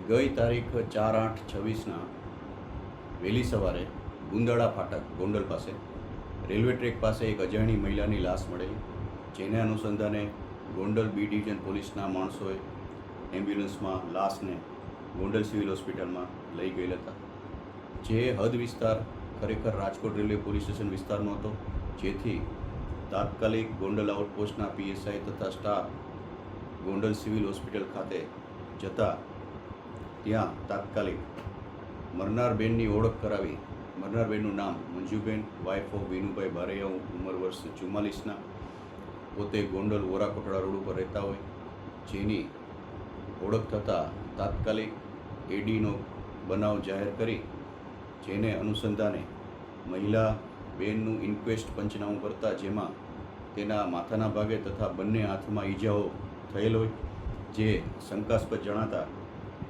ગઈ તારીખ 4/8/26ના વહેલી સવારે ગુંદાળા ફાટક ગોંડલ પાસે રેલવે ટ્રેક પાસે એક અજાણી મહિલાની લાશ મળેલી, જેને અનુસંધાને ગોંડલ બી ડિવિઝન પોલીસના માણસોએ એમ્બ્યુલન્સમાં લાશને ગોંડલ સિવિલ હોસ્પિટલમાં લઈ ગયેલા હતા. જે હદ વિસ્તાર ખરેખર રાજકોટ રેલવે પોલીસ સ્ટેશન વિસ્તારનો હતો, જેથી તાત્કાલિક ગોંડલ આઉટપોસ્ટના પીએસઆઈ તથા સ્ટાફ ગોંડલ સિવિલ હોસ્પિટલ ખાતે જતા ત્યાં તાત્કાલિક મરનાર બેનની ઓળખ કરાવી. મરનાર બેનનું નામ મંજુબેન, વાઇફ ઓફ વિનુભાઈ બારૈયા, ઉંમર વર્ષ 44ના, પોતે ગોંડલ વોરા કોટડા રોડ ઉપર રહેતા હોય, જેની ઓળખ થતાં તાત્કાલિક એડીનો બનાવ જાહેર કરી, જેને અનુસંધાને મહિલા બેનનું ઇન્ક્વેસ્ટ પંચનામું કરતા, જેમાં તેના માથાના ભાગે તથા બંને હાથમાં ઈજાઓ થયેલ હોય, જે શંકાસ્પદ જણાતા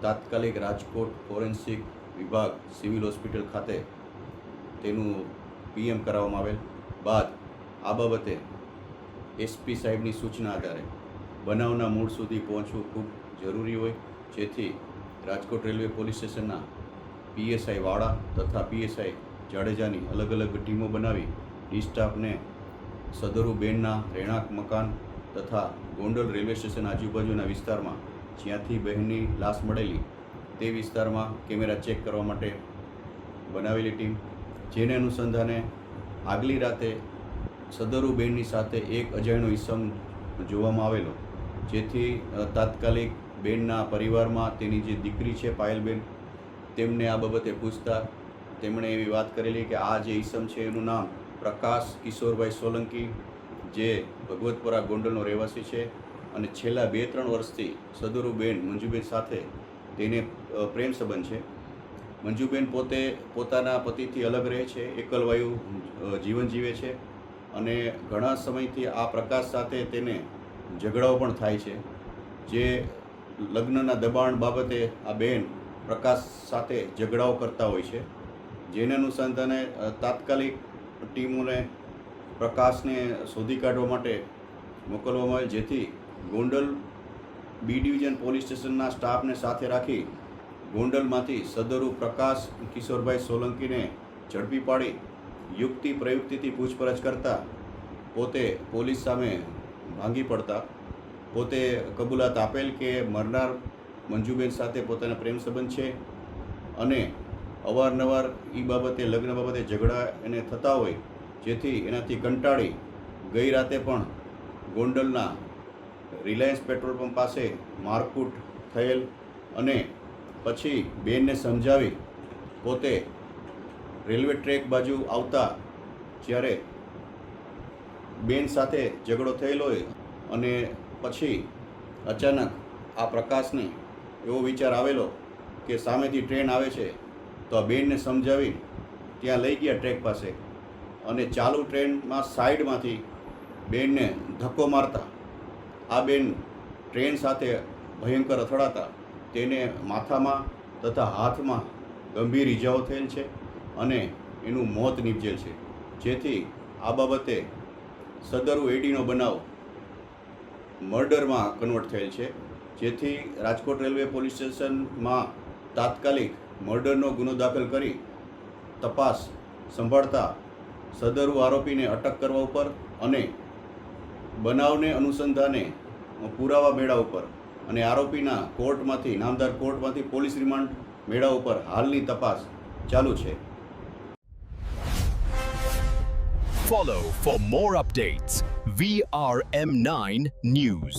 તાત્કાલિક રાજકોટ ફોરેન્સિક વિભાગ સિવિલ હોસ્પિટલ ખાતે તેનું પીએમ કરાવવામાં આવેલ બાદ આ બાબતે એસપી સાહેબની સૂચના આધારે બનાવના મૂળ સુધી પહોંચવું ખૂબ જરૂરી હોય, જેથી રાજકોટ રેલવે પોલીસ સ્ટેશનના પીએસઆઈ વાળા તથા પીએસઆઈ જાડેજાની અલગ અલગ ટીમો બનાવી ડિસ્ટાફને સદરુ બેનના રહેણાંક મકાન તથા ગોંડલ રેલવે સ્ટેશન આજુબાજુના વિસ્તારમાં જ્યાંથી બહેનની લાશ મળેલી તે વિસ્તારમાં કેમેરા ચેક કરવા માટે બનાવેલી ટીમ, જેને અનુસંધાને આગલી રાતે સદરુ બેનની સાથે એક અજાણ્યો ઈસમ જોવામાં આવેલો, જેથી તાત્કાલિક બેનના પરિવારમાં તેની જે દીકરી છે પાયલબેન, તેમને આ બાબતે પૂછતા તેમણે એવી વાત કરેલી કે આ જે ઈસમ છે એનું નામ પ્રકાશ કિશોરભાઈ સોલંકી, જે ભગવતપુરા ગોંડલનો રહેવાસી છે અને છેલ્લા 2-3 વર્ષથી સદરુબેન મંજુબેન સાથે તેને પ્રેમ સંબંધ છે. મંજુબેન પોતે પોતાના પતિથી અલગ રહે છે, એકલવાયુ જીવન જીવે છે અને ઘણા સમયથી આ પ્રકાશ સાથે તેને ઝઘડાઓ પણ થાય છે. જે લગ્નના દબાણ બાબતે આ બેન પ્રકાશ સાથે ઝઘડાઓ કરતા હોય છે, જેને અનુસંધાને તાત્કાલિક ટીમોને પ્રકાશને શોધી કાઢવા માટે મોકલવામાં આવે, જેથી ગોંડલ બી ડિવિઝન પોલીસ સ્ટેશનના સ્ટાફને સાથે રાખી ગોંડલમાંથી સદરુ પ્રકાશ કિશોરભાઈ સોલંકીને ઝડપી પાડી યુક્તિ પ્રયુક્તિથી પૂછપરછ કરતા પોતે પોલીસ સામે ભાંગી પડતા પોતે કબૂલાત આપેલ કે મરનાર મંજુબેન સાથે પોતાના પ્રેમ સંબંધ છે અને અવારનવાર એ બાબતે લગ્ન બાબતે ઝઘડા એને થતા હોય, જેથી એનાથી કંટાળી ગઈ રાતે પણ ગોંડલના રિલાયન્સ પેટ્રોલ પંપ પાસે મારકૂટ થયેલ અને પછી બેનને સમજાવી પોતે રેલવે ટ્રેક બાજુ આવતા જ્યારે બેન સાથે ઝઘડો થયેલો હોય અને પછી અચાનક આ પ્રકાશને એવો વિચાર આવેલો કે સામેથી ટ્રેન આવે છે, તો આ બેનને સમજાવી ત્યાં લઈ ગયા ટ્રેક પાસે અને ચાલુ ટ્રેનમાં સાઈડમાંથી બેનને ધક્કો મારતા આ બેન ટ્રેન સાથે ભયંકર અથડાતા તેને માથામાં તથા હાથમાં ગંભીર ઈજાઓ થયેલ છે અને એનું મોત નીપજેલ છે, જેથી આ બાબતે સદરુ એડીનો બનાવ મર્ડરમાં કન્વર્ટ થયેલ છે, જેથી રાજકોટ રેલવે પોલીસ સ્ટેશનમાં તાત્કાલિક મર્ડરનો ગુનો દાખલ કરી તપાસ સંભાળતા સદરુ આરોપીને અટક કરવા ઉપર અને બનાવને અનુસંધાને પુરાવા મેળા ઉપર અને આરોપીના કોર્ટમાંથી નામદાર કોર્ટમાંથી પોલીસ રિમાન્ડ મેળા ઉપર હાલની તપાસ ચાલુ છે. Follow for more updates. VRM9 News.